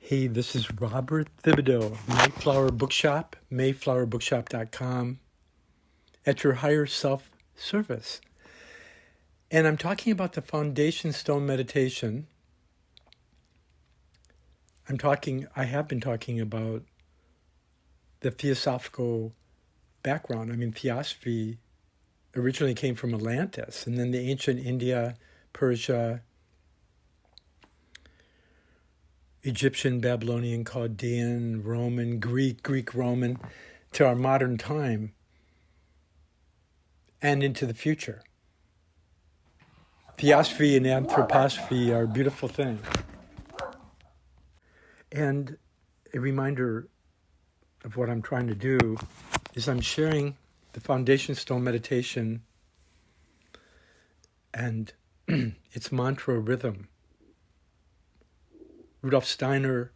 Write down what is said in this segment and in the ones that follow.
Hey, this is Robert Thibodeau, Mayflower Bookshop, mayflowerbookshop.com, at your higher self service. And I'm talking about the Foundation Stone Meditation. I have been talking about the theosophical background. Theosophy originally came from Atlantis, and then the ancient India, Persia, Egyptian, Babylonian, Chaldean, Roman, Greek, Roman, to our modern time and into the future. Theosophy and Anthroposophy are a beautiful thing. And a reminder of what I'm trying to do is I'm sharing the Foundation Stone Meditation and its mantra rhythm. Rudolf Steiner,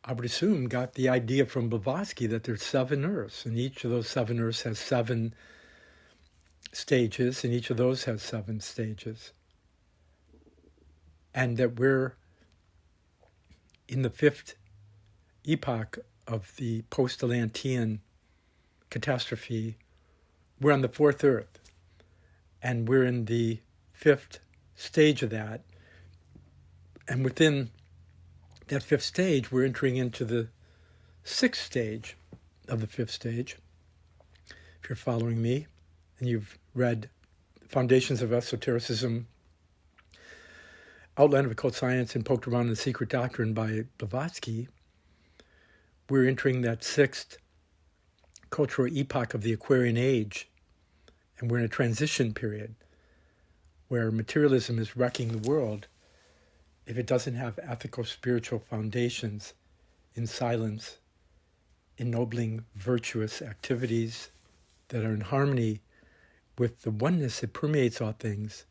I would assume, got the idea from Blavatsky that there's 7 earths, and each of those 7 earths has 7 stages, and each of those has 7 stages. And that we're in the 5th epoch of the post-Atlantean catastrophe. We're on the 4th earth, and we're in the 5th stage of that. And within that 5th stage, we're entering into the 6th stage of the 5th stage. If you're following me and you've read Foundations of Esotericism, Outline of Occult Science, and poked around in the Secret Doctrine by Blavatsky, we're entering that 6th cultural epoch of the Aquarian Age, and we're in a transition period where materialism is wrecking the world if it doesn't have ethical, spiritual foundations in silence, ennobling, virtuous activities that are in harmony with the oneness that permeates all things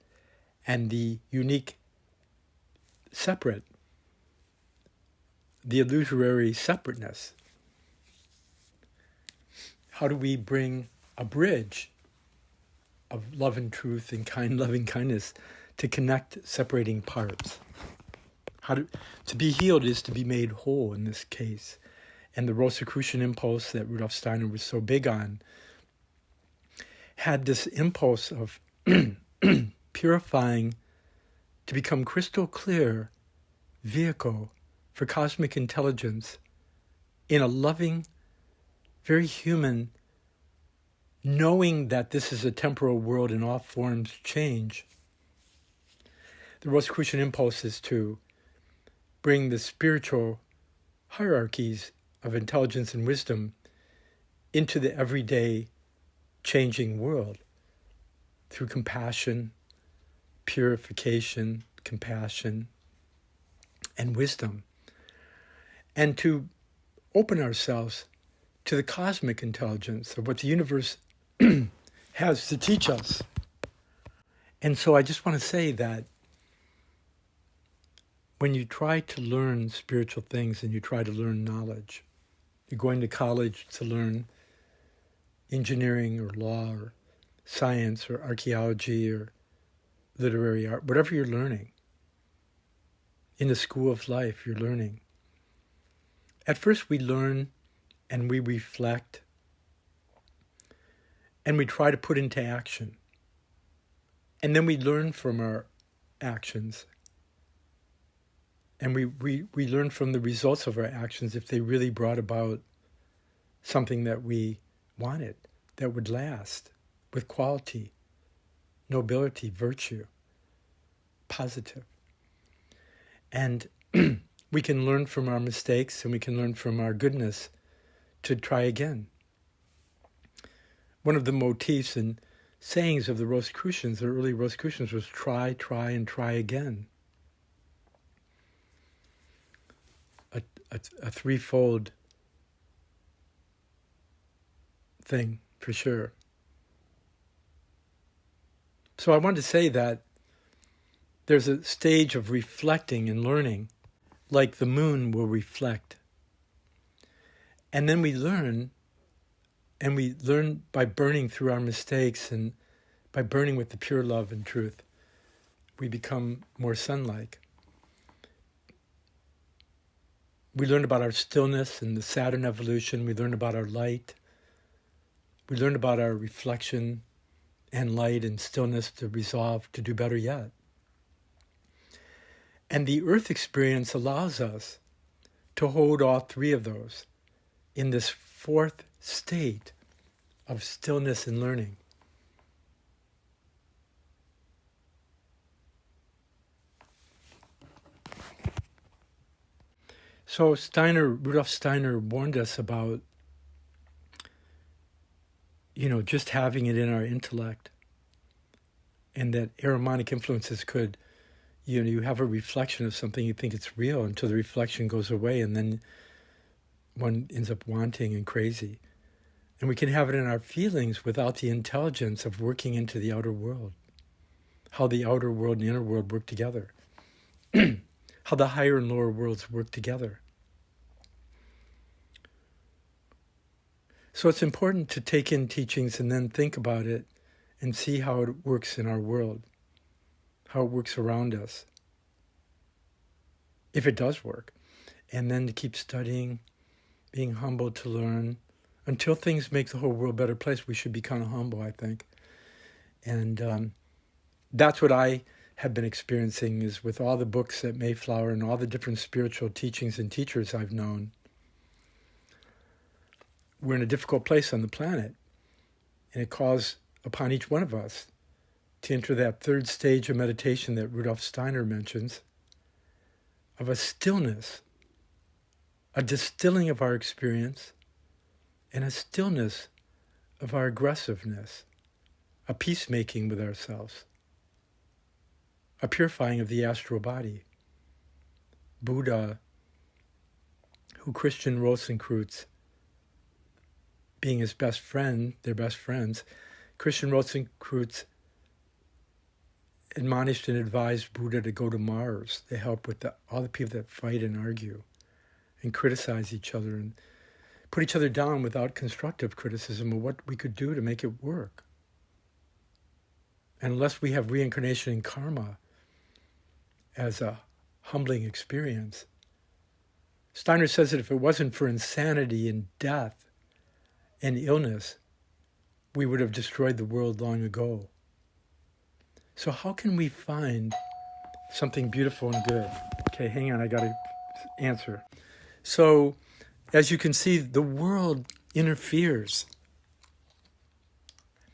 and the unique separate, the illusory separateness. How do we bring a bridge of love and truth and loving kindness to connect separating parts? To be healed is to be made whole in this case. And the Rosicrucian impulse that Rudolf Steiner was so big on had this impulse of purifying to become crystal clear vehicle for cosmic intelligence in a loving, very human, knowing that this is a temporal world and all forms change. The Rosicrucian impulse is to bring the spiritual hierarchies of intelligence and wisdom into the everyday changing world through compassion, purification, compassion, and wisdom, and to open ourselves to the cosmic intelligence of what the universe has to teach us. And so I just want to say that when you try to learn spiritual things and you try to learn knowledge, you're going to college to learn engineering or law or science or archaeology or literary art, whatever you're learning. In the school of life, you're learning. At first we learn and we reflect and we try to put into action. And then we learn from our actions. And we learn from the results of our actions if they really brought about something that we wanted, that would last, with quality, nobility, virtue, positive. And we can learn from our mistakes and we can learn from our goodness to try again. One of the motifs and sayings of the Rosicrucians, the early Rosicrucians, was try, and try again. A threefold thing, for sure. So I wanted to say that there's a stage of reflecting and learning, like the moon will reflect. And then we learn by burning through our mistakes and by burning with the pure love and truth. We become more sun-like. We learned about our stillness and the Saturn evolution. We learned about our light. We learned about our reflection and light and stillness to resolve to do better yet. And the Earth experience allows us to hold all three of those in this fourth state of stillness and learning. So Rudolf Steiner warned us about, just having it in our intellect, and that Ahrimanic influences could, you have a reflection of something, you think it's real until the reflection goes away, and then one ends up wanting and crazy. And we can have it in our feelings without the intelligence of working into the outer world. How the outer world and the inner world work together. How the higher and lower worlds work together. So it's important to take in teachings and then think about it and see how it works in our world, how it works around us, if it does work. And then to keep studying, being humble to learn. Until things make the whole world a better place, we should be kind of humble, I think. And that's what I have been experiencing, is with all the books at Mayflower and all the different spiritual teachings and teachers I've known. We're in a difficult place on the planet, and it calls upon each one of us to enter that third stage of meditation that Rudolf Steiner mentions, of a stillness, a distilling of our experience, and a stillness of our aggressiveness, a peacemaking with ourselves, a purifying of the astral body. Buddha, who Christian Rosenkreuz, being his best friend, their best friends, Christian Rosenkreuz admonished and advised Buddha to go to Mars to help with all the people that fight and argue and criticize each other and put each other down without constructive criticism of what we could do to make it work. And unless we have reincarnation and karma as a humbling experience, Steiner says that if it wasn't for insanity and death and illness, we would have destroyed the world long ago. So how can we find something beautiful and good? Okay, hang on, I got to answer. So, as you can see, the world interferes.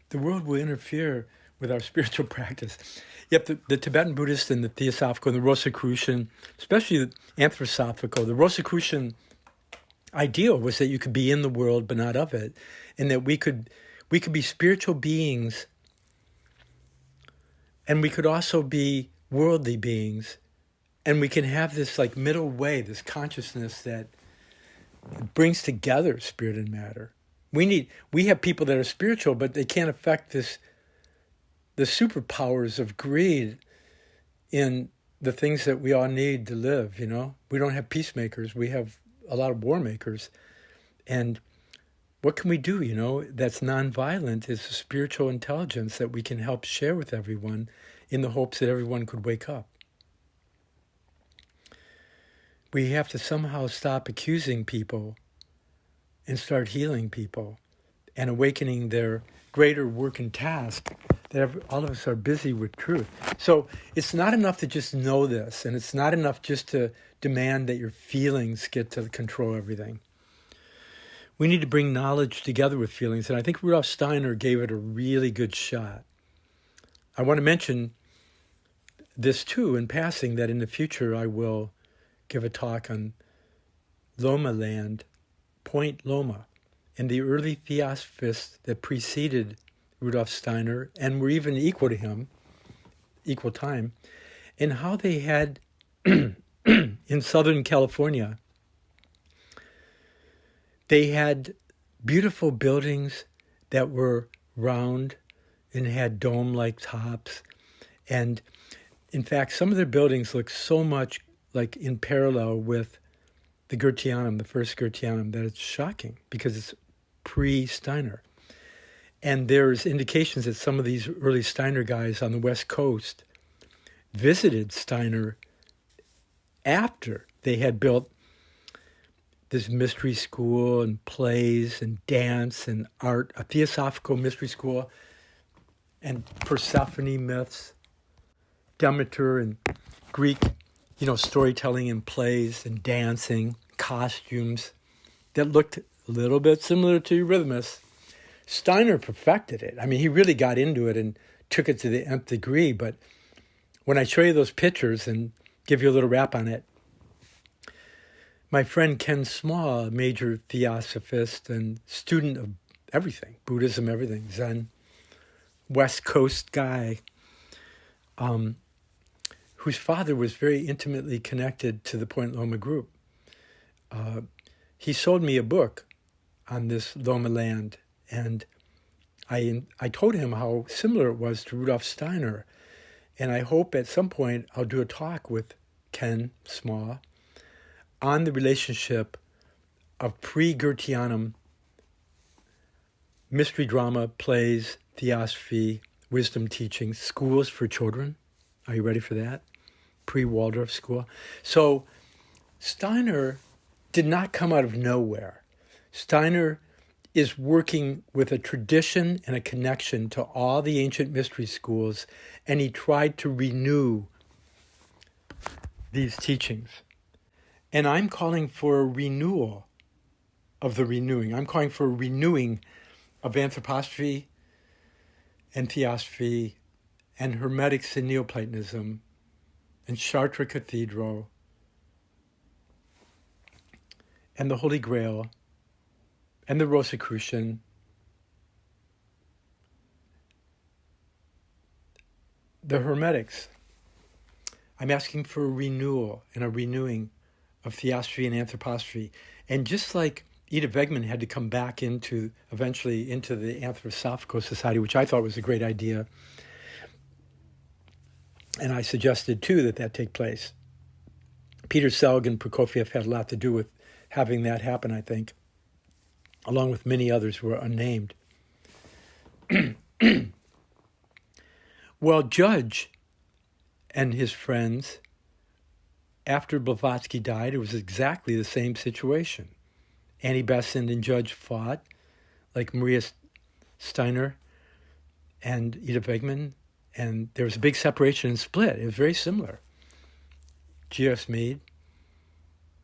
The world will interfere with our spiritual practice. Yep, the Tibetan Buddhist and the Theosophical and the Rosicrucian, especially the Anthroposophical, the Rosicrucian ideal was that you could be in the world but not of it, and that we could be spiritual beings, and we could also be worldly beings, and we can have this like middle way, this consciousness that brings together spirit and matter. We have people that are spiritual, but they can't affect the superpowers of greed in the things that we all need to live, We don't have peacemakers, we have a lot of war makers. And what can we do, that's nonviolent is a spiritual intelligence that we can help share with everyone in the hopes that everyone could wake up. We have to somehow stop accusing people and start healing people and awakening their greater work and task that all of us are busy with truth. So it's not enough to just know this, and it's not enough just to demand that your feelings get to control everything. We need to bring knowledge together with feelings, and I think Rudolf Steiner gave it a really good shot. I want to mention this too in passing, that in the future I will give a talk on Loma land, Point Loma, and the early theosophists that preceded Rudolf Steiner and were even equal to him, equal time, and how they had in Southern California, they had beautiful buildings that were round and had dome-like tops. And in fact, some of their buildings look so much like in parallel with the Goetheanum, the first Goetheanum, that it's shocking because it's pre-Steiner. And there's indications that some of these early Steiner guys on the West Coast visited Steiner after they had built this mystery school and plays and dance and art, a theosophical mystery school, and Persephone myths, Demeter and Greek, storytelling and plays and dancing, costumes that looked a little bit similar to Eurythmus. Steiner perfected it. I mean, he really got into it and took it to the nth degree. But when I show you those pictures and give you a little rap on it, my friend Ken Small, a major theosophist and student of everything, Buddhism, everything, Zen, West Coast guy, whose father was very intimately connected to the Point Loma group. He sold me a book on this Loma land, and I told him how similar it was to Rudolf Steiner. And I hope at some point I'll do a talk with Ken Small on the relationship of pre-Goetheanum mystery drama, plays, theosophy, wisdom teaching, schools for children. Are you ready for that? Pre-Waldorf school. So Steiner did not come out of nowhere. Steiner is working with a tradition and a connection to all the ancient mystery schools, and he tried to renew these teachings. And I'm calling for a renewal of the renewing. I'm calling for a renewing of Anthroposophy and Theosophy and Hermetics and Neoplatonism and Chartres Cathedral and the Holy Grail and the Rosicrucian, the Hermetics. I'm asking for a renewal and a renewing of Theosophy and Anthroposophy. And just like Ida Wegman had to come back eventually into the Anthroposophical Society, which I thought was a great idea, and I suggested too that take place. Peter Selg and Prokofiev had a lot to do with having that happen, I think, along with many others who are unnamed. Well, Judge and his friends, after Blavatsky died, it was exactly the same situation. Annie Besant and Judge fought, like Maria Steiner and Ida Wegman, and there was a big separation and split. It was very similar. G.S. Mead.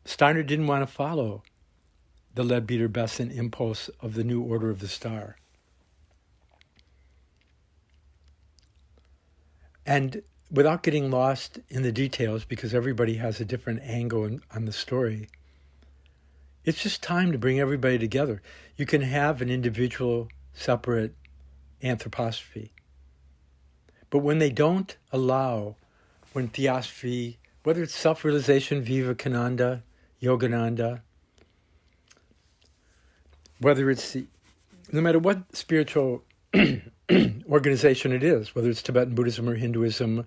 Steiner didn't want to follow the Leadbeater-Besant impulse of the New Order of the Star. And without getting lost in the details, because everybody has a different angle on the story, it's just time to bring everybody together. You can have an individual, separate anthroposophy. But when they don't allow, when theosophy, whether it's self-realization, Vivekananda, Yogananda, whether it's no matter what spiritual organization it is, whether it's Tibetan Buddhism or Hinduism,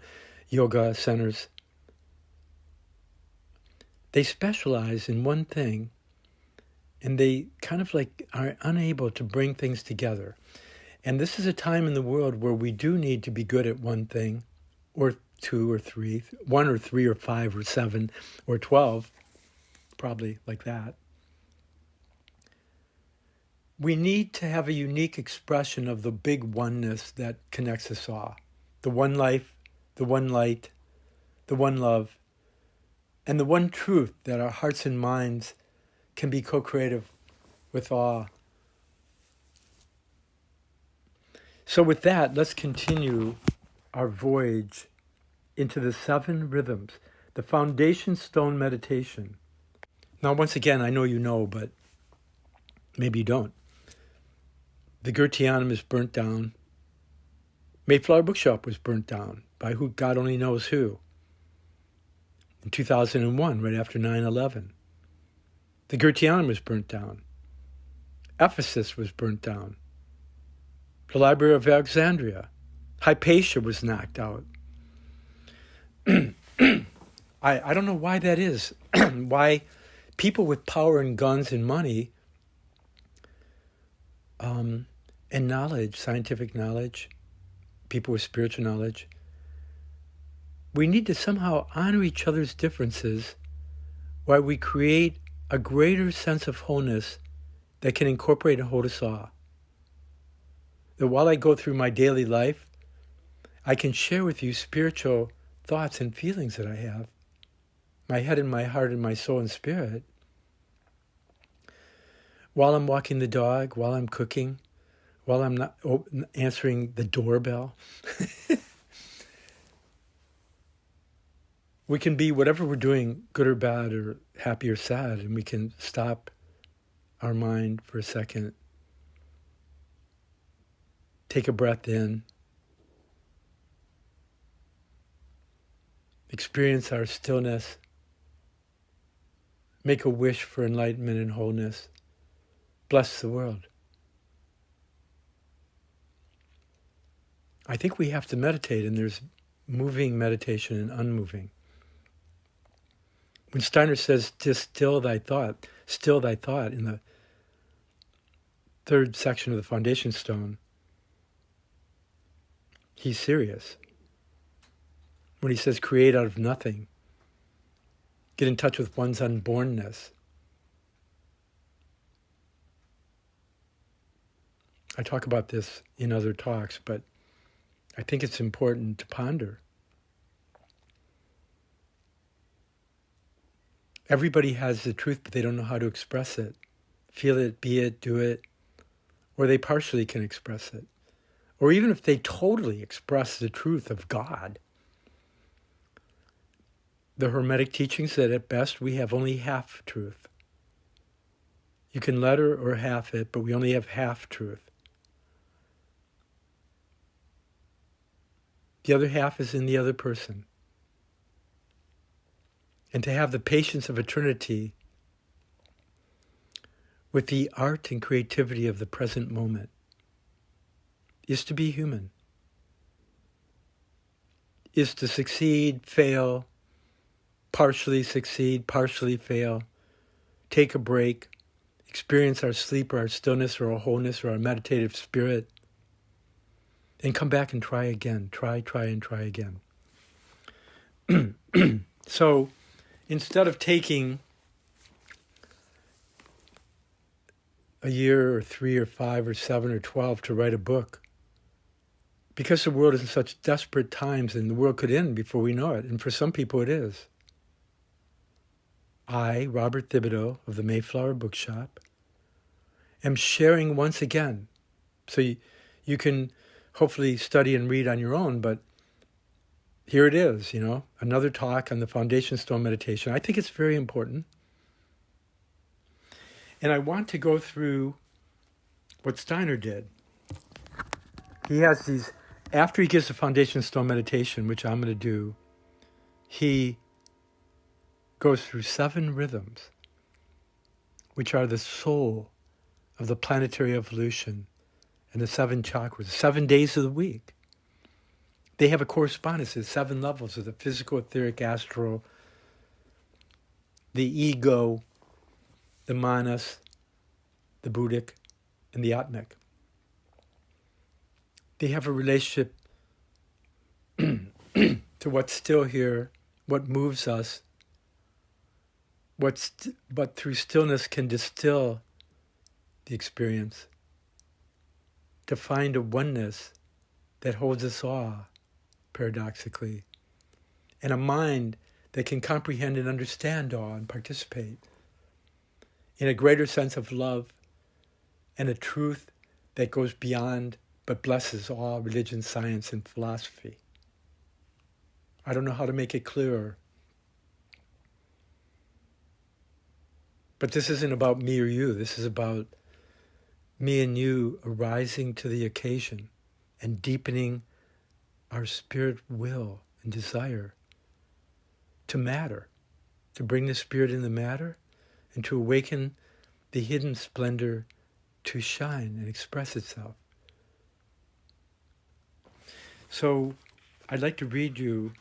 yoga centers, they specialize in one thing, and they kind of like are unable to bring things together. And this is a time in the world where we do need to be good at one thing, or two or three, one or three or five or seven or 12, probably like that. We need to have a unique expression of the big oneness that connects us all. The one life, the one light, the one love, and the one truth that our hearts and minds can be co-creative with all. So with that, let's continue our voyage into the 7 rhythms, the foundation stone meditation. Now, once again, I know you know, but maybe you don't. The Goetheanum is burnt down. Mayflower Bookshop was burnt down by who God only knows who. In 2001, right after 9/11. The Goetheanum was burnt down. Ephesus was burnt down. The Library of Alexandria. Hypatia was knocked out. I don't know why that is. Why people with power and guns and money and knowledge, scientific knowledge, people with spiritual knowledge, we need to somehow honor each other's differences while we create a greater sense of wholeness that can incorporate and hold us all. That while I go through my daily life, I can share with you spiritual thoughts and feelings that I have. My head and my heart and my soul and spirit. While I'm walking the dog, while I'm cooking, while I'm not answering the doorbell. We can be whatever we're doing, good or bad or happy or sad, and we can stop our mind for a second. Take a breath in. Experience our stillness. Make a wish for enlightenment and wholeness. Bless the world. I think we have to meditate, and there's moving meditation and unmoving. When Steiner says, just still thy thought in the third section of the foundation stone, he's serious. When he says create out of nothing, get in touch with one's unbornness. I talk about this in other talks, but I think it's important to ponder. Everybody has the truth, but they don't know how to express it. Feel it, be it, do it, or they partially can express it. Or even if they totally express the truth of God. The Hermetic teachings that at best we have only half truth. You can letter or half it, but we only have half truth. The other half is in the other person. And to have the patience of eternity with the art and creativity of the present moment is to be human. Is to succeed, fail, partially succeed, partially fail, take a break, experience our sleep or our stillness or our wholeness or our meditative spirit, and come back and try again. Try again. So, instead of taking a year or 3 or 5 or 7 or 12 to write a book, because the world is in such desperate times and the world could end before we know it, and for some people it is, I, Robert Thibodeau of the Mayflower Bookshop, am sharing once again. So you can hopefully study and read on your own, but here it is, another talk on the Foundation Stone Meditation. I think it's very important. And I want to go through what Steiner did. He has these, after he gives the Foundation Stone Meditation, which I'm going to do, he goes through 7 rhythms, which are the soul of the planetary evolution and the 7 chakras, 7 days of the week. They have a correspondence to 7 levels of the physical, etheric, astral, the ego, the manas, the buddhic, and the atmic. They have a relationship to what's still here, what moves us, but through stillness can distill the experience, to find a oneness that holds us all, paradoxically, and a mind that can comprehend and understand all and participate in a greater sense of love and a truth that goes beyond but blesses all religion, science, and philosophy. I don't know how to make it clearer. But this isn't about me or you. This is about me and you arising to the occasion and deepening our spirit will and desire to matter, to bring the spirit in the matter and to awaken the hidden splendor to shine and express itself. So I'd like to read you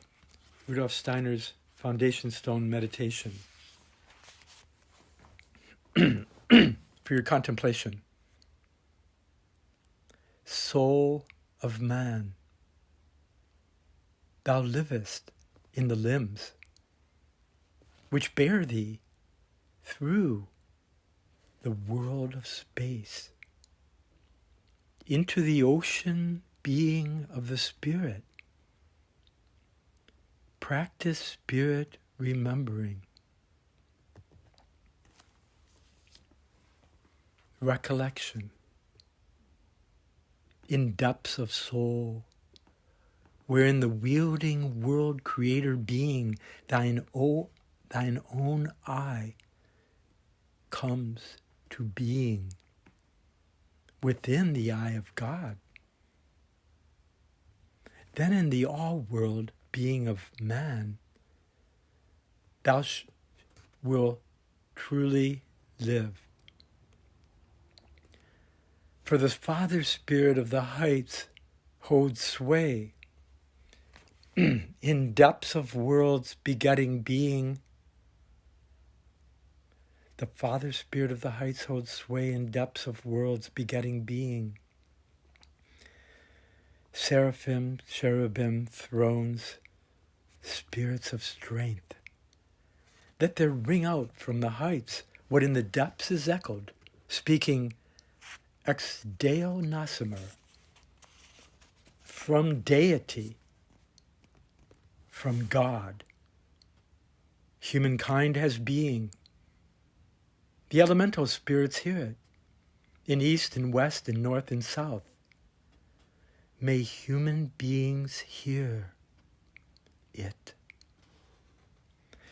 Rudolf Steiner's Foundation Stone Meditation for your contemplation. Soul of man, thou livest in the limbs which bear thee through the world of space into the ocean being of the Spirit. Practice Spirit remembering. Recollection. In depths of soul, wherein the wielding world creator being, thine own I, comes to being within the eye of God. Then in the all-world being of man, thou will truly live. For the Father Spirit of the heights holds sway in depths of worlds begetting being. The Father Spirit of the heights holds sway in depths of worlds begetting being. Seraphim, cherubim, thrones, spirits of strength. Let there ring out from the heights what in the depths is echoed, speaking ex Deo Nosimer, from deity, from God. Humankind has being. The elemental spirits hear it, in east and west and north and south. May human beings hear it.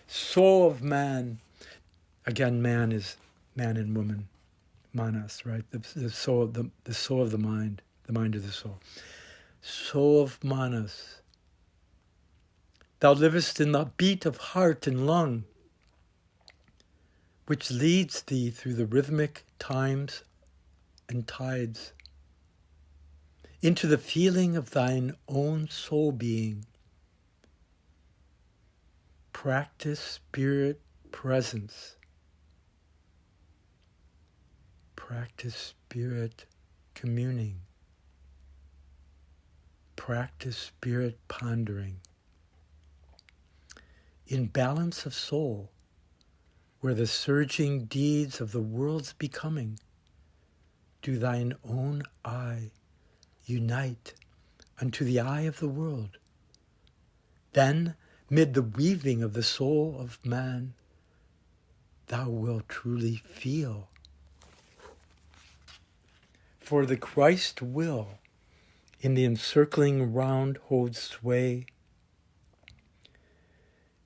Soul of man. Again, man is man and woman. Manas, right? The soul of the mind of the soul. Soul of Manas. Thou livest in the beat of heart and lung, which leads thee through the rhythmic times and tides, into the feeling of thine own soul being. Practice spirit presence. Practice spirit communing. Practice spirit pondering. In balance of soul, where the surging deeds of the world's becoming do thine own eye unite unto the eye of the world. Then, mid the weaving of the soul of man, thou wilt truly feel. For the Christ will in the encircling round holds sway,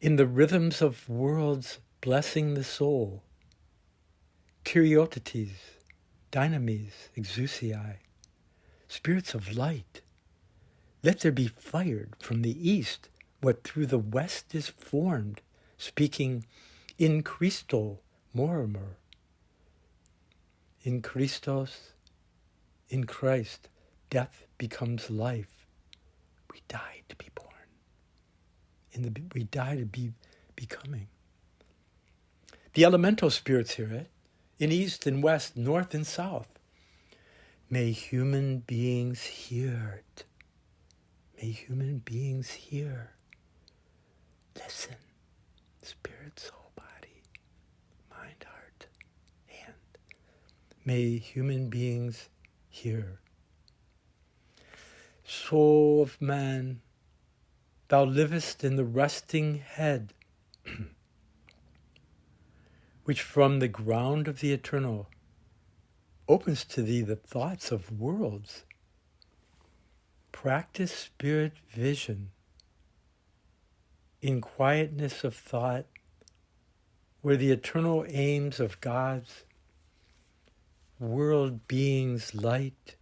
in the rhythms of worlds blessing the soul, Kuriotetes, dynamis, exousiae, spirits of light, let there be fired from the east what through the west is formed, speaking in Christo morimer. In Christos, in Christ, death becomes life. We die to be born. We die to be becoming. The elemental spirits hear it, in east and west, north and south. May human beings hear it. May human beings hear. Listen. Spirit, soul, body, mind, heart, hand. May human beings hear. Soul of man, thou livest in the resting head, which from the ground of the eternal opens to thee the thoughts of worlds. Practice spirit vision in quietness of thought, where the eternal aims of God's world beings light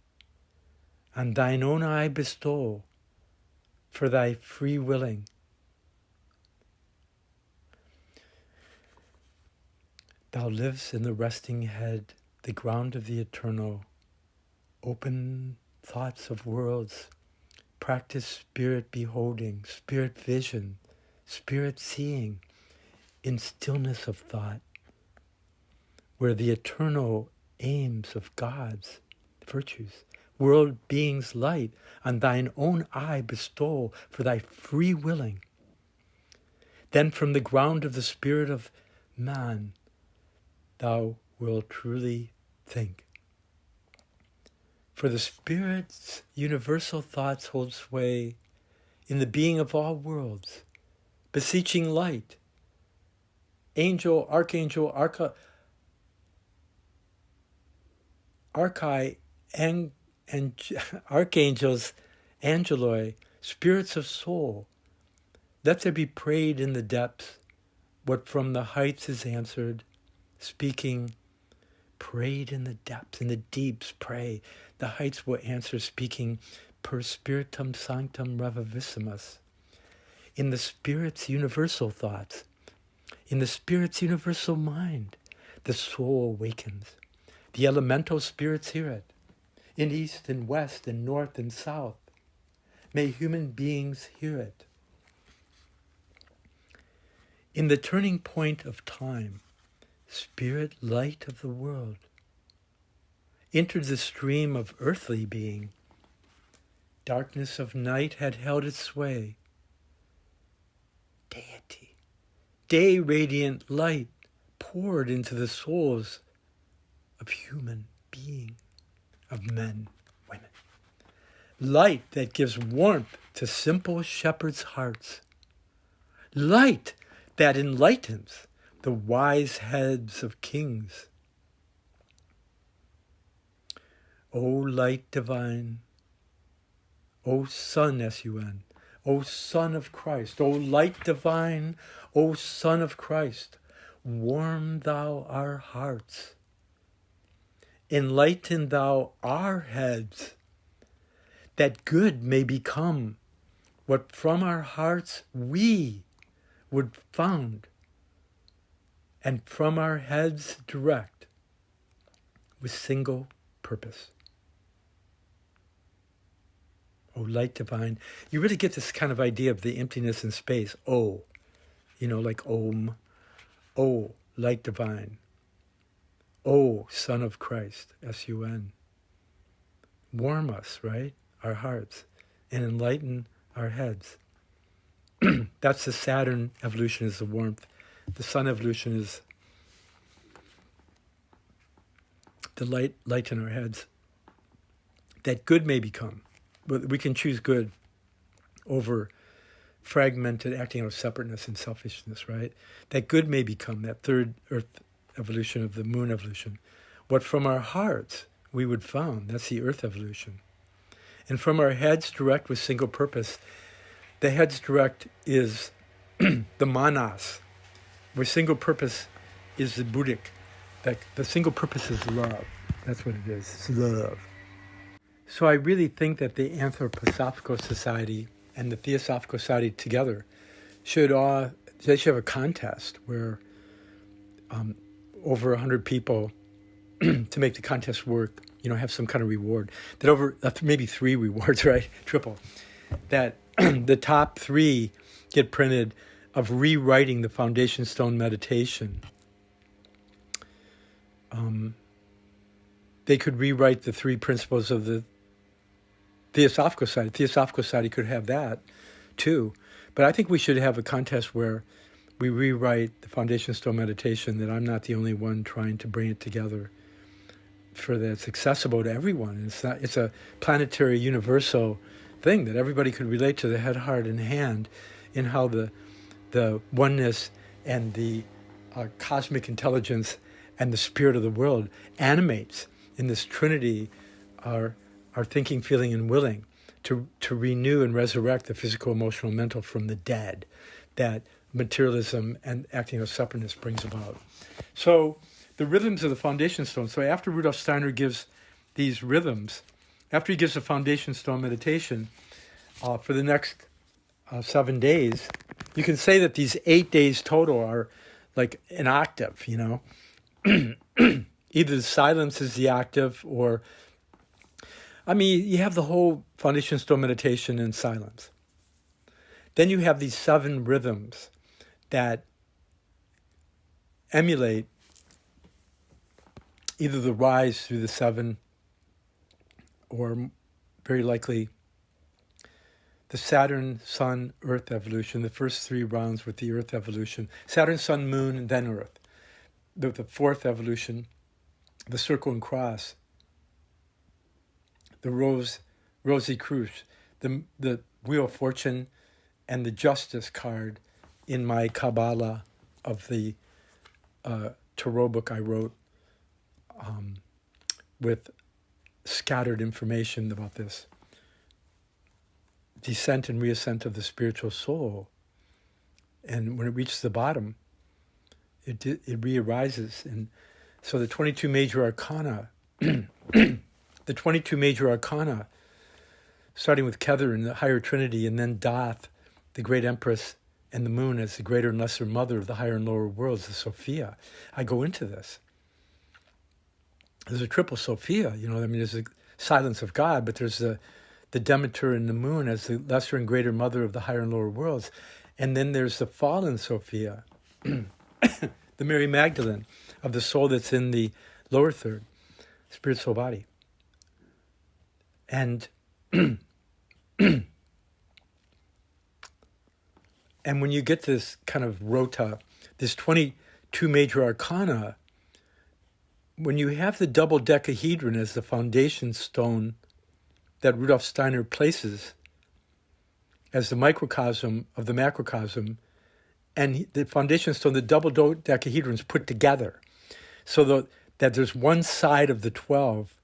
on thine own eye bestow for thy free willing. Thou lives in the resting head, the ground of the eternal, open thoughts of worlds, practice spirit beholding, spirit vision, spirit seeing, in stillness of thought, where the eternal aims of God's virtues, world beings light, on thine own eye bestow for thy free willing. Then from the ground of the spirit of man, thou wilt truly think. For the Spirit's universal thoughts hold sway in the being of all worlds, beseeching light. Angel, archangel, archangels, angeloi, spirits of soul, let there be prayed in the depths what from the heights is answered, speaking, prayed in the depths, in the deeps, pray. The heights will answer, speaking, per spiritum sanctum revivissimus. In the Spirit's universal thoughts, in the Spirit's universal mind, the soul awakens. The elemental spirits hear it. In east and west and north and south, may human beings hear it. In the turning point of time, Spirit light of the world, entered the stream of earthly being. Darkness of night had held its sway. Deity, day radiant light poured into the souls of human being, of men, women. Light that gives warmth to simple shepherds' hearts. Light that enlightens the wise heads of kings. O light divine, O Son, S-U-N, O Son of Christ, O light divine, O Son of Christ, warm thou our hearts. Enlighten thou our heads, that good may become what from our hearts we would found, and from our heads direct with single purpose. O light divine, you really get this kind of idea of the emptiness in space. O, like Om. O, light divine. O, Son of Christ, S-U-N. Warm us, right? Our hearts, and enlighten our heads. That's the Saturn evolution, is the warmth. The Sun evolution is the light in our heads. That good may become. But we can choose good over fragmented, acting out of separateness and selfishness, right? That good may become, that third earth evolution of the moon evolution. What from our hearts we would found, that's the earth evolution. And from our heads direct with single purpose, the heads direct is the manas, where single purpose is the Buddhic. That the single purpose is love. That's what it is, it's love. So I really think that the Anthroposophical Society and the Theosophical Society together should have a contest where over 100 people to make the contest work, have some kind of reward. That over maybe 3 rewards, right? Triple. That the top 3 get printed of rewriting the Foundation Stone meditation. They could rewrite the 3 principles of the Theosophical Society. Theosophical Society could have that too. But I think we should have a contest where we rewrite the Foundation Stone meditation, that I'm not the only one trying to bring it together, for that it's accessible to everyone. It's a planetary universal thing that everybody could relate to, the head, heart, and hand, in how the oneness and the cosmic intelligence and the spirit of the world animates in this trinity our thinking, feeling, and willing to renew and resurrect the physical, emotional, mental from the dead that materialism and acting of separateness brings about. So the rhythms of the Foundation Stone. So after Rudolf Steiner gives these rhythms, after he gives the Foundation Stone meditation for the next 7 days, you can say that these 8 days total are like an octave, Either the silence is the octave, or you have the whole Foundation Stone meditation in silence. Then you have these 7 rhythms that emulate either the rise through the 7, or very likely the Saturn, Sun, Earth evolution, the first 3 rounds with the Earth evolution. Saturn, Sun, Moon, and then Earth. the fourth evolution, the circle and cross, the Rosy Cross, the Wheel of Fortune, and the Justice card in my Kabbalah of the Tarot book I wrote with scattered information about this descent and reascent of the spiritual soul. And when it reaches the bottom, it re-arises. And so the 22 major arcana, the 22 major arcana, starting with Kether and the higher Trinity, and then Thoth, the great empress, and the moon as the greater and lesser mother of the higher and lower worlds, the Sophia. I go into this. There's a triple Sophia, there's the silence of God, but there's the Demeter and the moon as the lesser and greater mother of the higher and lower worlds. And then there's the fallen Sophia, the Mary Magdalene of the soul that's in the lower third, spirit, soul, body. And and when you get this kind of rota, this 22 major arcana, when you have the double decahedron as the foundation stone that Rudolf Steiner places as the microcosm of the macrocosm, and the foundation stone, the double decahedrons put together, so that there's one side of the 12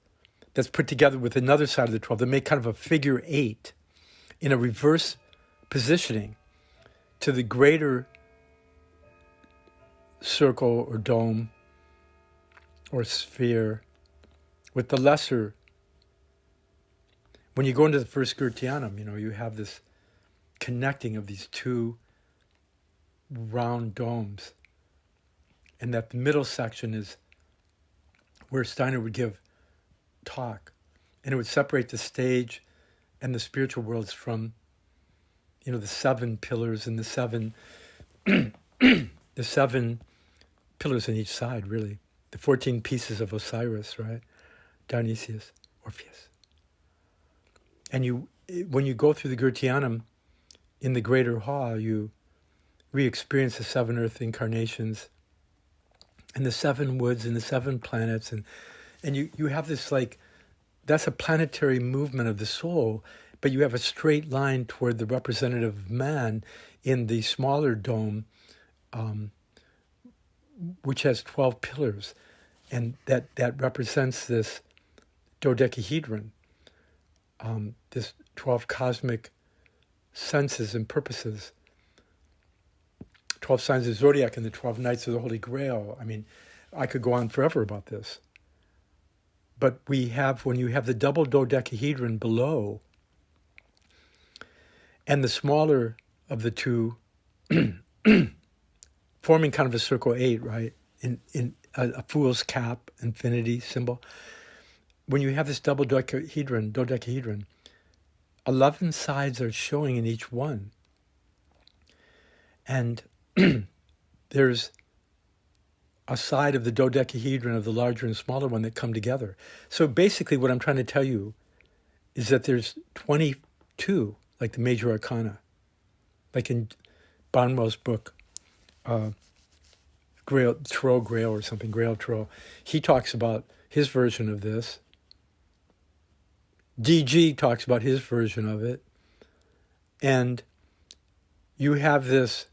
that's put together with another side of the 12 that make kind of a figure 8 in a reverse positioning to the greater circle or dome or sphere with the lesser. When you go into the first Gurtianum, you have this connecting of these two round domes, and that the middle section is where Steiner would give talk, and it would separate the stage and the spiritual worlds from, the 7 pillars and the 7 the 7 pillars on each side, really, the 14 pieces of Osiris, right? Dionysius, Orpheus. And when you go through the Gurtianum in the greater hall, you re-experience the 7 earth incarnations and the 7 woods and the 7 planets, and you have this, that's a planetary movement of the soul, but you have a straight line toward the representative man in the smaller dome, which has 12 pillars, and that represents this dodecahedron, this 12 cosmic senses and purposes, 12 signs of the zodiac and the 12 nights of the Holy Grail. I mean, I could go on forever about this. But when you have the double dodecahedron below, and the smaller of the two forming kind of a circle 8, right? In a fool's cap, infinity symbol. When you have this double dodecahedron, 11 sides are showing in each one. And there's a side of the dodecahedron of the larger and smaller one that come together. So basically what I'm trying to tell you is that there's 22, like the major arcana, like in Barnwell's book, Grail, Tarot Grail or something, Grail Tarot. He talks about his version of this. DG talks about his version of it. And you have this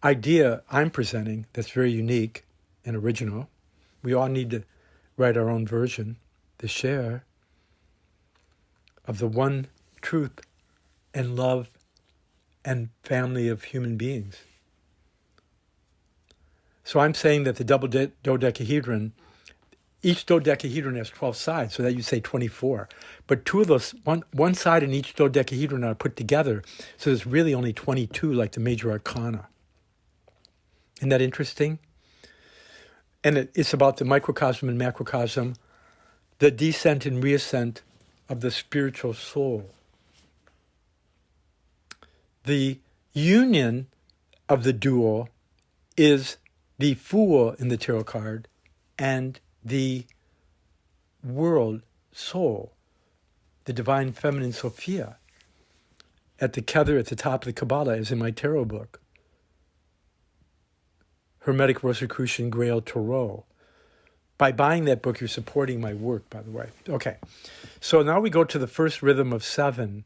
idea I'm presenting that's very unique and original. We all need to write our own version, to share, of the one truth and love and family of human beings. So I'm saying that the double dodecahedron, each dodecahedron has 12 sides, so that you say 24. But two of those, one side in each dodecahedron are put together, so there's really only 22, like the major arcana. Isn't that interesting? And it's about the microcosm and macrocosm, the descent and reascent of the spiritual soul. The union of the dual is the Fool in the tarot card and the world soul, the divine feminine Sophia, at the Kether at the top of the Kabbalah, as in my tarot book. Hermetic Rosicrucian Grail Tarot. By buying that book, you're supporting my work, by the way. Okay, so now we go to the first rhythm of 7,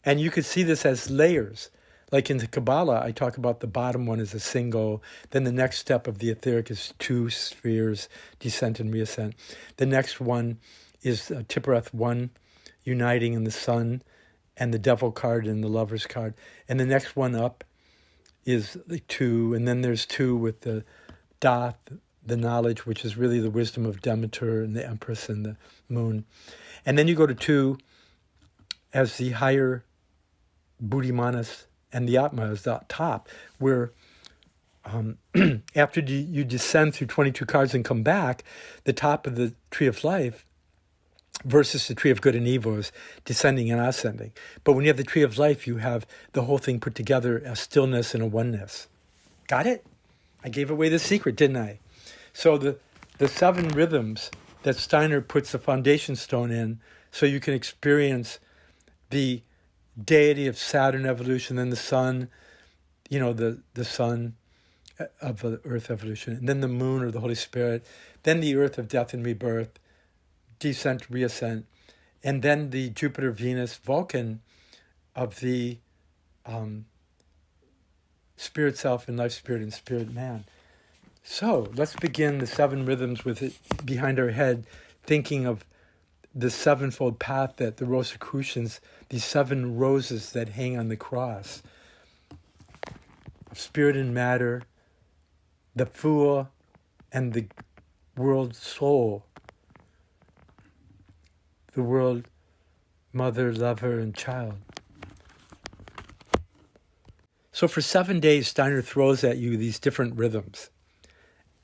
and you could see this as layers. Like in the Kabbalah, I talk about the bottom one as a single. Then the next step of the etheric is 2 spheres, descent and reascent. The next one is Tiphareth 1, uniting in the sun, and the devil card and the lover's card. And the next one up is the 2, and then there's 2 with the Thoth, the knowledge, which is really the wisdom of Demeter and the Empress and the moon. And then you go to 2 as the higher Buddhimanas, and the Atma is the top, where after you descend through 22 cards and come back, the top of the tree of life versus the tree of good and evil is descending and ascending. But when you have the tree of life, you have the whole thing put together, a stillness and a oneness. Got it? I gave away the secret, didn't I? So the 7 rhythms that Steiner puts the foundation stone in, so you can experience the deity of Saturn evolution, then the sun, the sun of the earth evolution, and then the moon or the Holy Spirit, then the earth of death and rebirth, descent, reascent, and then the Jupiter, Venus, Vulcan of the spirit self and life spirit and spirit man. So let's begin the 7 rhythms with it behind our head, thinking of the 7-fold path that the Rosicrucians, these 7 roses that hang on the cross, of spirit and matter, the Fool and the world soul, the world mother, lover, and child. So for 7 days, Steiner throws at you these different rhythms.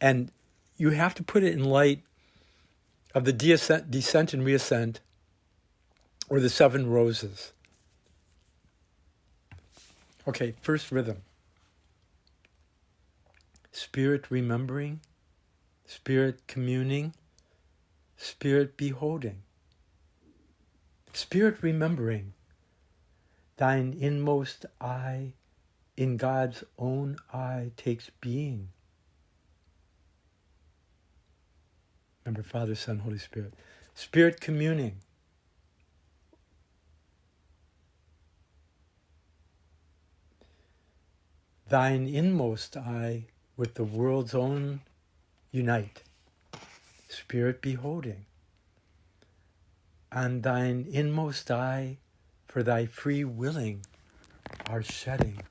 And you have to put it in light of the descent and reascent, or the 7 roses. Okay, first rhythm. Spirit remembering, spirit communing, spirit beholding. Spirit remembering, thine inmost eye in God's own eye takes being. Remember, Father, Son, Holy Spirit. Spirit communing. Thine inmost eye with the world's own unite. Spirit beholding. And thine inmost eye for thy free willing are shedding.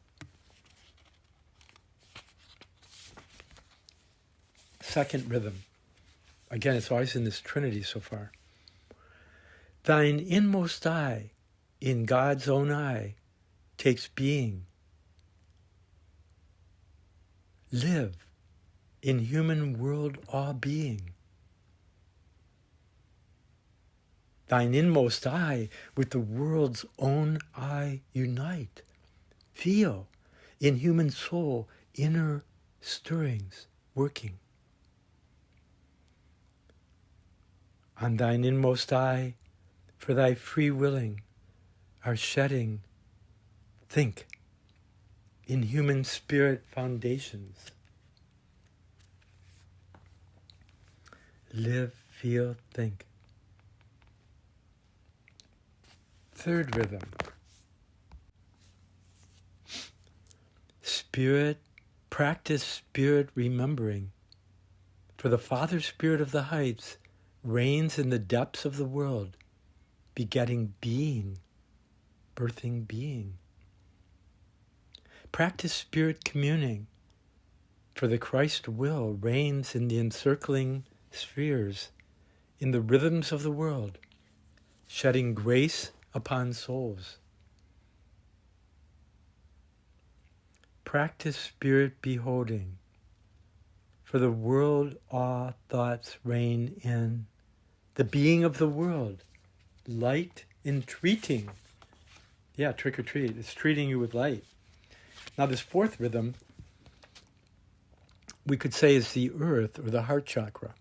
Second rhythm. Again, it's always in this Trinity so far. Thine inmost eye, in God's own eye, takes being. Live in human world all being. Thine inmost eye with the world's own eye unite. Feel in human soul inner stirrings working. On thine inmost eye, for thy free willing, are shedding, think, in human spirit foundations. Live, feel, think. Third rhythm. Spirit, practice spirit remembering. For the Father Spirit of the heights reigns in the depths of the world, begetting being, birthing being. Practice spirit communing, for the Christ will reigns in the encircling spheres, in the rhythms of the world, shedding grace upon souls. Practice spirit beholding, for the world awe thoughts reign in, the being of the world, light entreating. Yeah, trick or treat. It's treating you with light. Now this fourth rhythm, we could say is the earth or the heart chakra.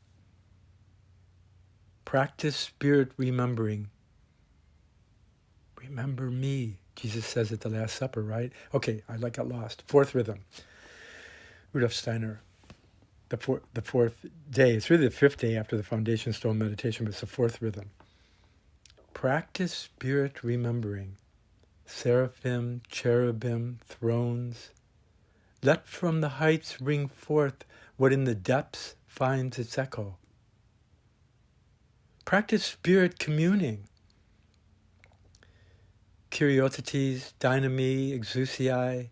Practice spirit remembering. Remember me, Jesus says at the Last Supper, right? Okay, I got lost. Fourth rhythm, Rudolf Steiner. the fourth day. It's really the fifth day after the foundation stone meditation, but it's the fourth rhythm. Practice spirit remembering. Seraphim, cherubim, thrones. Let from the heights ring forth what in the depths finds its echo. Practice spirit communing. Curiosities, dynami, exousiae.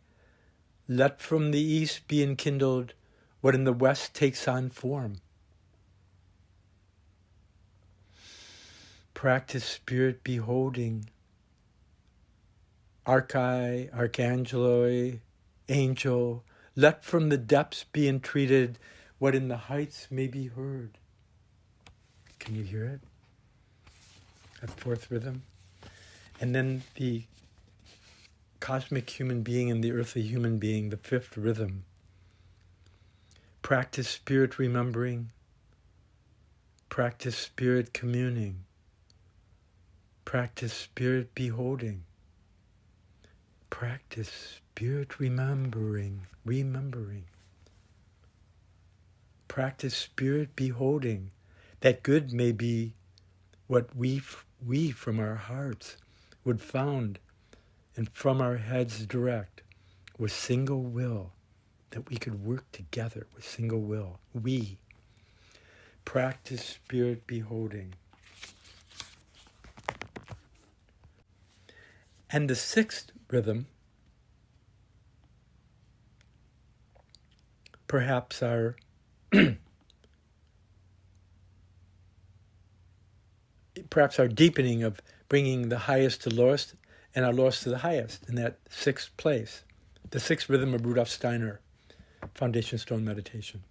Let from the east be enkindled what in the west takes on form. Practice spirit beholding. Archai, archangeloi, angel. Let from the depths be entreated what in the heights may be heard. Can you hear it? That fourth rhythm. And then the cosmic human being and the earthly human being, the fifth rhythm. Practice spirit remembering. Practice spirit communing. Practice spirit beholding. Practice spirit remembering. Practice spirit beholding. That good may be what we from our hearts would found and from our heads direct with single will, that we could work together with single will. We practice spirit beholding. And the sixth rhythm, perhaps our deepening of bringing the highest to lowest and our lowest to the highest in that sixth place. The sixth rhythm of Rudolf Steiner, Foundation Stone Meditation.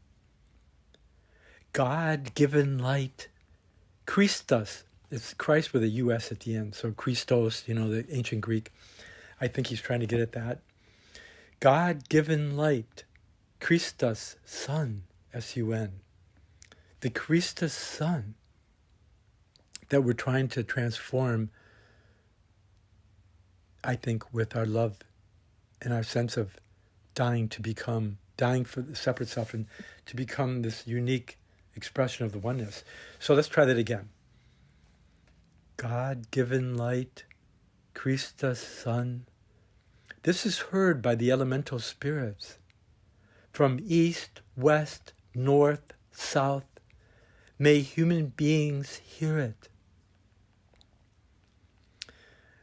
God-given light, Christos. It's Christ with a U-S at the end. So Christos, the ancient Greek. I think he's trying to get at that. God-given light, Christos Sun, S-U-N. The Christos Sun that we're trying to transform, I think, with our love and our sense of dying for the separate self and to become this unique expression of the oneness. So let's try that again. God-given light, Christos Sun. This is heard by the elemental spirits from east, west, north, south. May human beings hear it.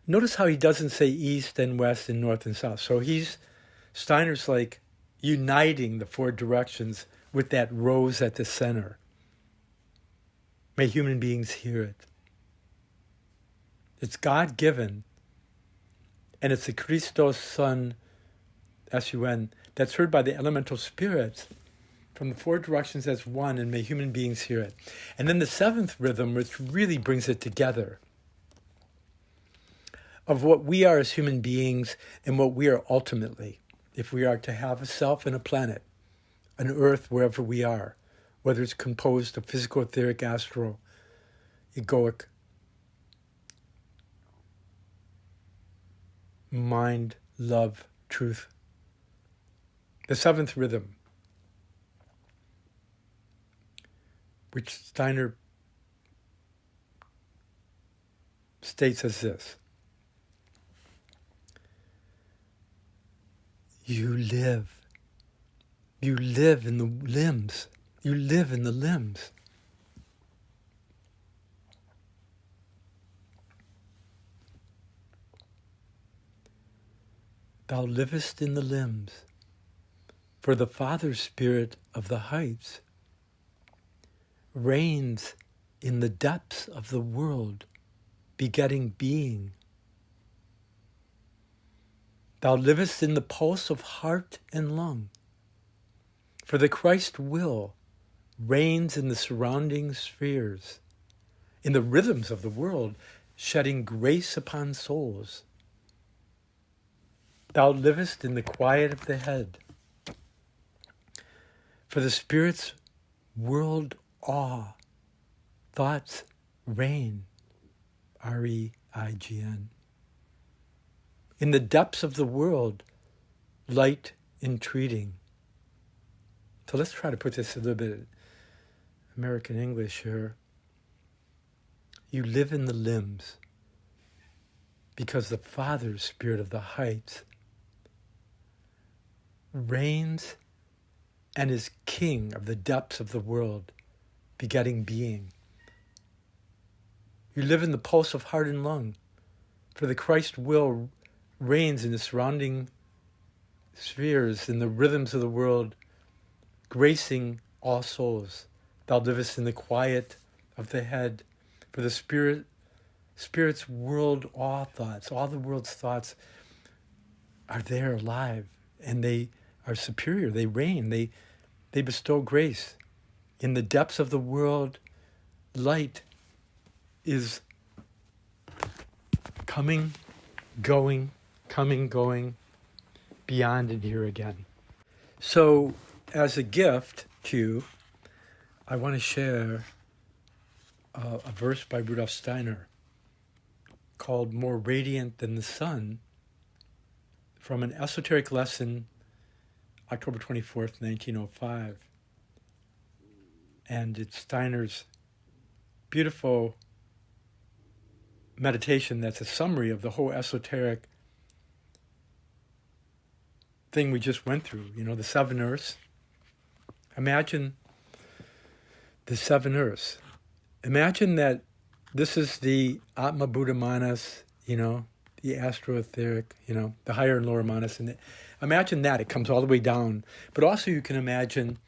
Notice how he doesn't say east and west and north and south. So Steiner's like uniting the four directions with that rose at the center. May human beings hear it. It's God-given, and it's the Christos Sun, S-U-N, that's heard by the elemental spirits from the four directions as one, and may human beings hear it. And then the seventh rhythm, which really brings it together, of what we are as human beings and what we are ultimately, if we are to have a self and a planet, an earth wherever we are, whether it's composed of physical, etheric, astral, egoic, mind, love, truth. The seventh rhythm, which Steiner states as this. You live in the limbs. You live in the limbs. Thou livest in the limbs, for the Father Spirit of the heights reigns in the depths of the world, begetting being. Thou livest in the pulse of heart and lung, for the Christ will reigns in the surrounding spheres, in the rhythms of the world, shedding grace upon souls. Thou livest in the quiet of the head, for the Spirit's world awe, thoughts reign, R-E-I-G-N. In the depths of the world, light entreating. So let's try to put this a little bit American English here. You live in the limbs because the Father, Spirit of the heights, reigns and is king of the depths of the world, begetting being. You live in the pulse of heart and lung, for the Christ will reigns in the surrounding spheres, in the rhythms of the world, gracing all souls. Thou livest in the quiet of the head, for the Spirit's world, all thoughts, all the world's thoughts are there alive, and they are superior. They reign. They bestow grace. In the depths of the world, light is coming, going, beyond and here again. So, as a gift to you, I want to share a verse by Rudolf Steiner called More Radiant Than the Sun, from an esoteric lesson, October 24th, 1905. And it's Steiner's beautiful meditation that's a summary of the whole esoteric thing we just went through, the 7 Earths. Imagine the 7 Earths. Imagine that this is the Atma Buddha Manas, the astro-etheric, the higher and lower Manas. And imagine that, it comes all the way down. But also you can imagine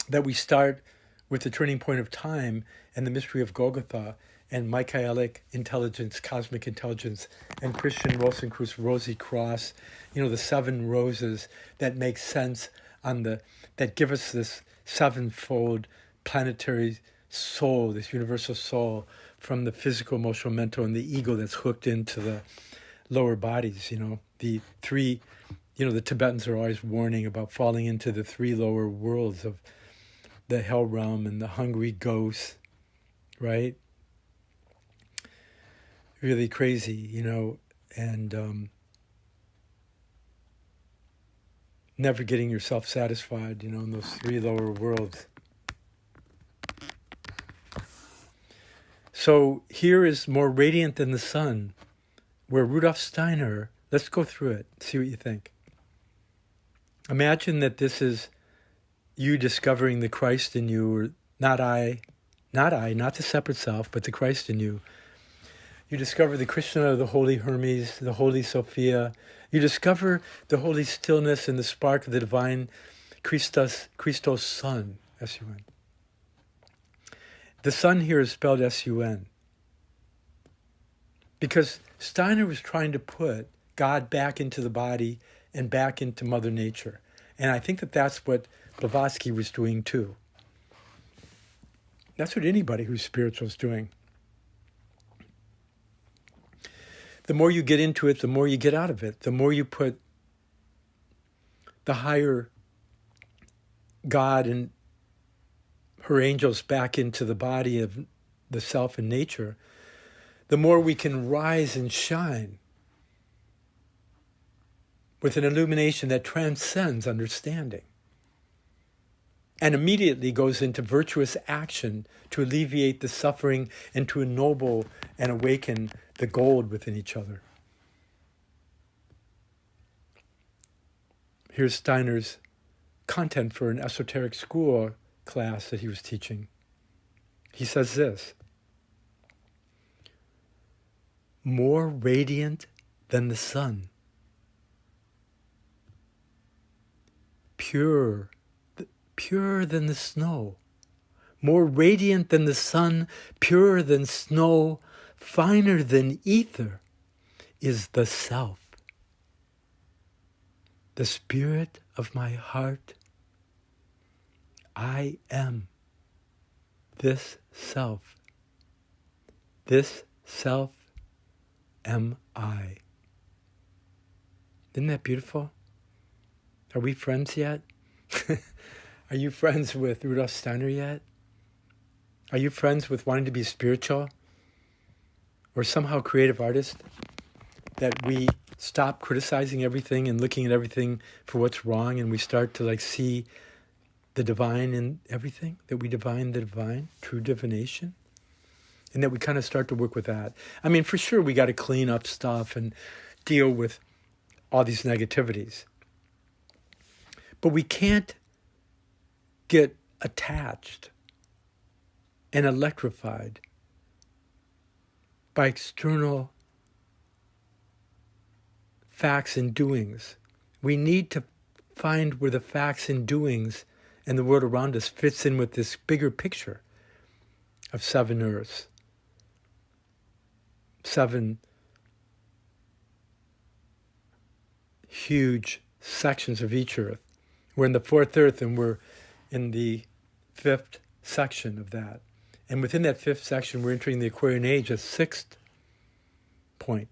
that we start with the turning point of time and the mystery of Golgotha and Michaelic intelligence, cosmic intelligence, and Christian Rosenkreuz, Rosy Cross, the 7 roses that make sense that give us this sevenfold planetary soul, this universal soul, from the physical, emotional, mental, and the ego that's hooked into the lower bodies, the 3, the Tibetans are always warning about falling into the 3 lower worlds of the hell realm and the hungry ghosts, right? Really crazy, and never getting yourself satisfied, in those 3 lower worlds. So here is More Radiant Than the Sun, where Rudolf Steiner, let's go through it, see what you think. Imagine that this is you discovering the Christ in you, or not the separate self, but the Christ in you. You discover the Krishna, the Holy Hermes, the Holy Sophia. You discover the holy stillness and the spark of the divine Christos Sun, S-U-N. The sun here is spelled S-U-N. Because Steiner was trying to put God back into the body and back into Mother Nature. And I think that that's what Blavatsky was doing too. That's what anybody who's spiritual is doing. The more you get into it, the more you get out of it. The more you put the higher God and her angels back into the body of the self and nature, the more we can rise and shine with an illumination that transcends understanding and immediately goes into virtuous action to alleviate the suffering and to ennoble and awaken the gold within each other. Here's Steiner's content for an esoteric school class that he was teaching. He says this: more radiant than the sun, purer than the snow, more radiant than the sun, purer than snow, finer than ether, is the self, the spirit of my heart. I am this self. This self am I. Isn't that beautiful? Are we friends yet? Are you friends with Rudolf Steiner yet? Are you friends with wanting to be spiritual or somehow creative artist? That we stop criticizing everything and looking at everything for what's wrong, and we start to see the divine in everything, that we divine the divine, true divination, and that we kind of start to work with that. I mean, for sure, we got to clean up stuff and deal with all these negativities. But we can't get attached and electrified by external facts and doings. We need to find where the facts and doings and the world around us fits in with this bigger picture of 7 earths, 7 huge sections of each earth. We're in the 4th earth, and we're in the 5th section of that. And within that 5th section, we're entering the Aquarian age, a 6th point.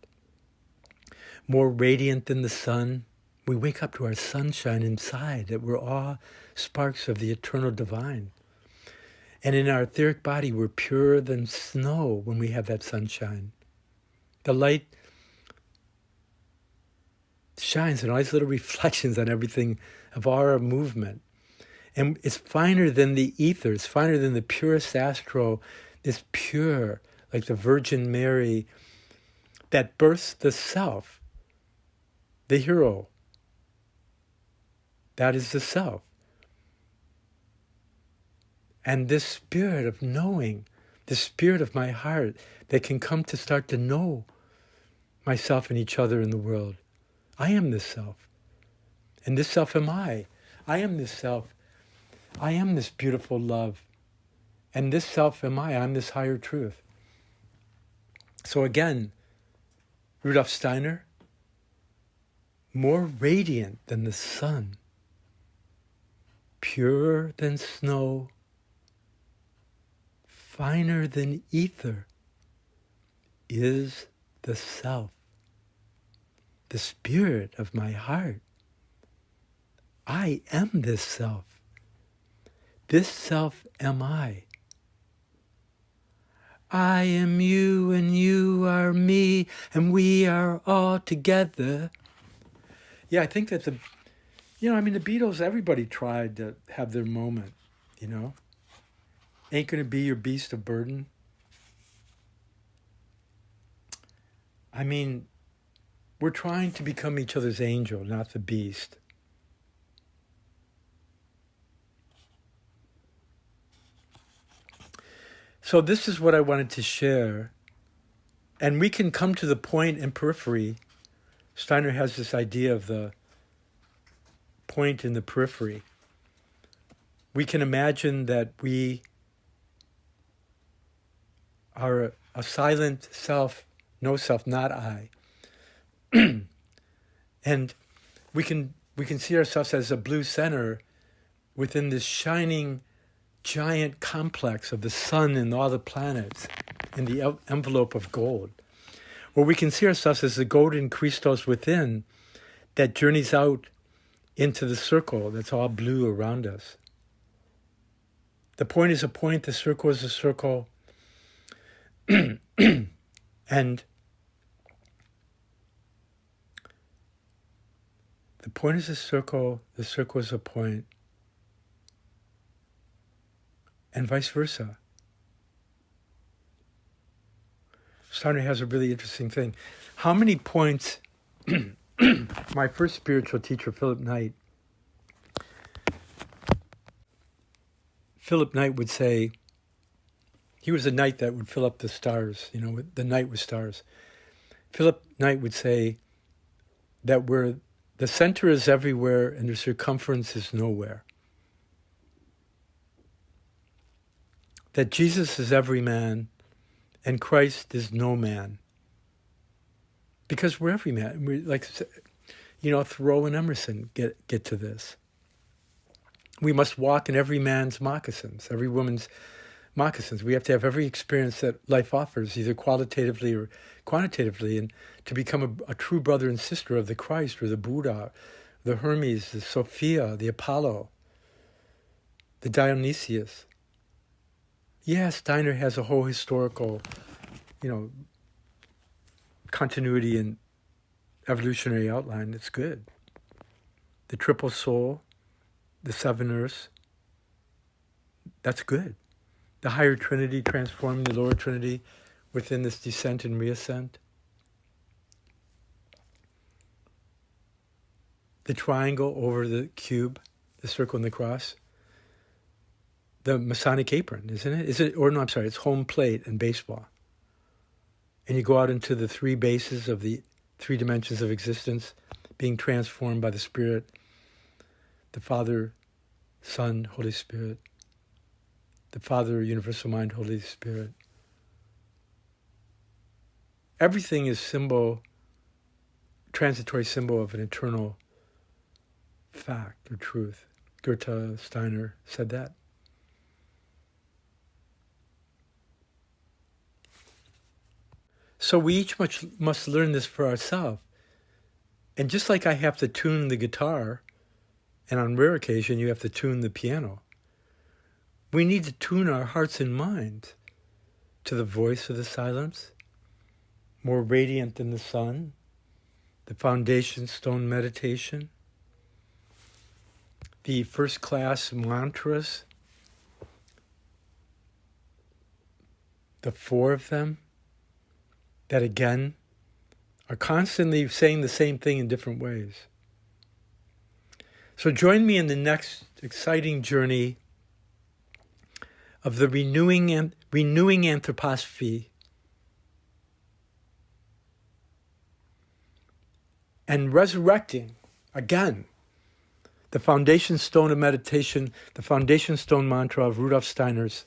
More radiant than the sun. We wake up to our sunshine inside, that we're all sparks of the eternal divine. And in our etheric body, we're purer than snow when we have that sunshine. The light shines in all these little reflections on everything of our movement. And it's finer than the ether. It's finer than the purest astro. It's pure, like the Virgin Mary, that births the self, the hero. That is the self. And this spirit of knowing, the spirit of my heart that can come to start to know myself and each other in the world. I am this self. And this self am I. I am this self. I am this beautiful love. And this self am I. I'm this higher truth. So again, Rudolf Steiner, more radiant than the sun, purer than snow, finer than ether, is the self, the spirit of my heart. I am this self. This self am I. I am you and you are me and we are all together. Yeah, I think that the Beatles, everybody tried to have their moment, Ain't gonna be your beast of burden. I mean, we're trying to become each other's angel, not the beast. So this is what I wanted to share. And we can come to the point in periphery. Steiner has this idea of the point in the periphery. We can imagine that we are a silent self, no self, not I. And we can see ourselves as a blue center within this shining giant complex of the sun and all the planets in the envelope of gold. Or we can see ourselves as the golden Christos within that journeys out into the circle that's all blue around us. The point is a point, the circle is a circle, and the point is a circle, the circle is a point, and vice versa. Steiner has a really interesting thing. How many points, my first spiritual teacher, Philip Knight would say, he was a knight that would fill up the stars, the night with stars. Philip Knight would say that where the center is everywhere and the circumference is nowhere. That Jesus is every man and Christ is no man. Because we're every man. We're like, Thoreau and Emerson get to this. We must walk in every man's moccasins, every woman's moccasins. We have to have every experience that life offers, either qualitatively or quantitatively, and to become a true brother and sister of the Christ or the Buddha, the Hermes, the Sophia, the Apollo, the Dionysius. Yeah, Steiner has a whole historical, continuity and evolutionary outline. It's good. The triple soul, the 7 earths, That's good. The higher Trinity transforming the lower Trinity within this descent and reascent. The triangle over the cube, the circle and the cross. The Masonic apron, isn't it? It's home plate in baseball. And you go out into the three bases of the three dimensions of existence, being transformed by the Spirit, the Father, Son, Holy Spirit, the Father, Universal Mind, Holy Spirit. Everything is transitory symbol of an eternal fact or truth. Christos Steiner said that. So we each must learn this for ourselves. And just like I have to tune the guitar, and on rare occasion you have to tune the piano, we need to tune our hearts and minds to the voice of the silence, more radiant than the sun, the foundation stone meditation, the first class mantras, the 4 of them, that again are constantly saying the same thing in different ways. So join me in the next exciting journey of the renewing Anthroposophy and resurrecting again the foundation stone of meditation, the foundation stone mantra of Rudolf Steiner's.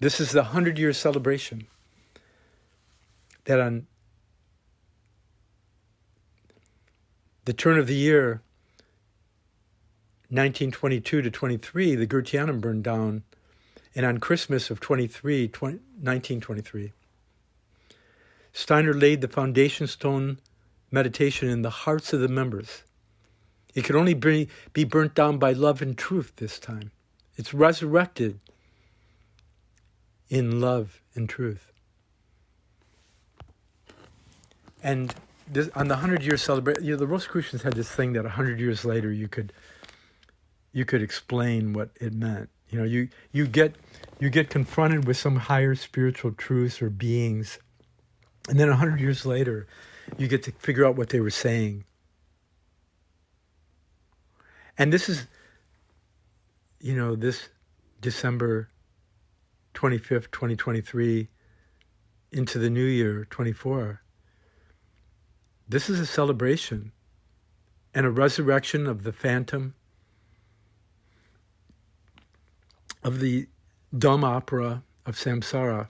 This is the 100-year celebration that on the turn of the year 1922 to 23, the Goetheanum burned down, and on Christmas of 1923, Steiner laid the foundation stone meditation in the hearts of the members. It could only be burnt down by love and truth this time. It's resurrected in love and truth. And this, on the 100-year celebration, the Rosicrucians had this thing that 100 years later you could explain what it meant. You get confronted with some higher spiritual truths or beings, and then 100 years later, you get to figure out what they were saying. And this is, this December 25th, 2023, into the new year, 24. This is a celebration and a resurrection of the phantom, of the dumb opera of samsara.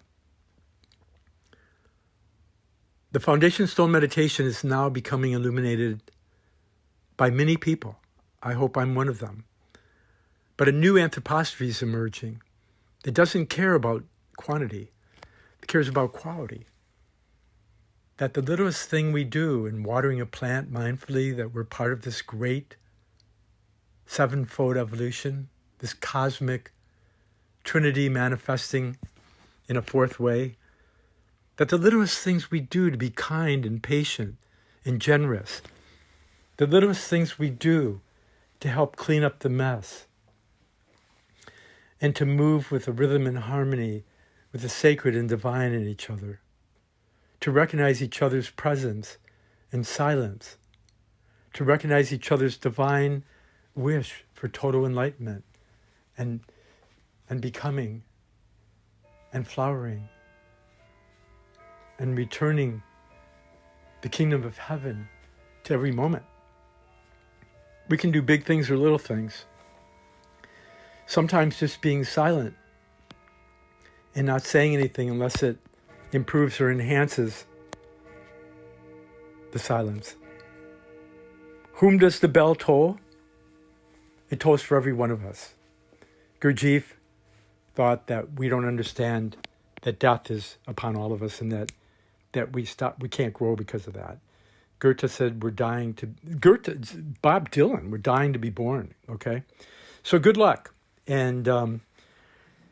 The foundation stone meditation is now becoming illuminated by many people. I hope I'm one of them. But a new anthroposophy is emerging that doesn't care about quantity. It cares about quality. That the littlest thing we do in watering a plant mindfully, that we're part of this great sevenfold evolution, this cosmic Trinity manifesting in a fourth way, that the littlest things we do to be kind and patient and generous, the littlest things we do to help clean up the mess, and to move with a rhythm and harmony with the sacred and divine in each other, to recognize each other's presence and silence, to recognize each other's divine wish for total enlightenment and becoming and flowering and returning the kingdom of heaven to every moment. We can do big things or little things. Sometimes just being silent and not saying anything unless it improves or enhances the silence. Whom does the bell toll? It tolls for every one of us. Gurdjieff thought that we don't understand that death is upon all of us and that we can't grow because of that. Goethe said Bob Dylan, we're dying to be born, okay? So good luck. And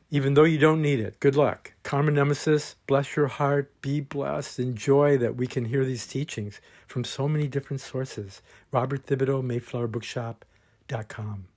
even though you don't need it, good luck. Karma Nemesis, bless your heart, be blessed, enjoy that we can hear these teachings from so many different sources. Robert Thibodeau, MayflowerBookshop.com.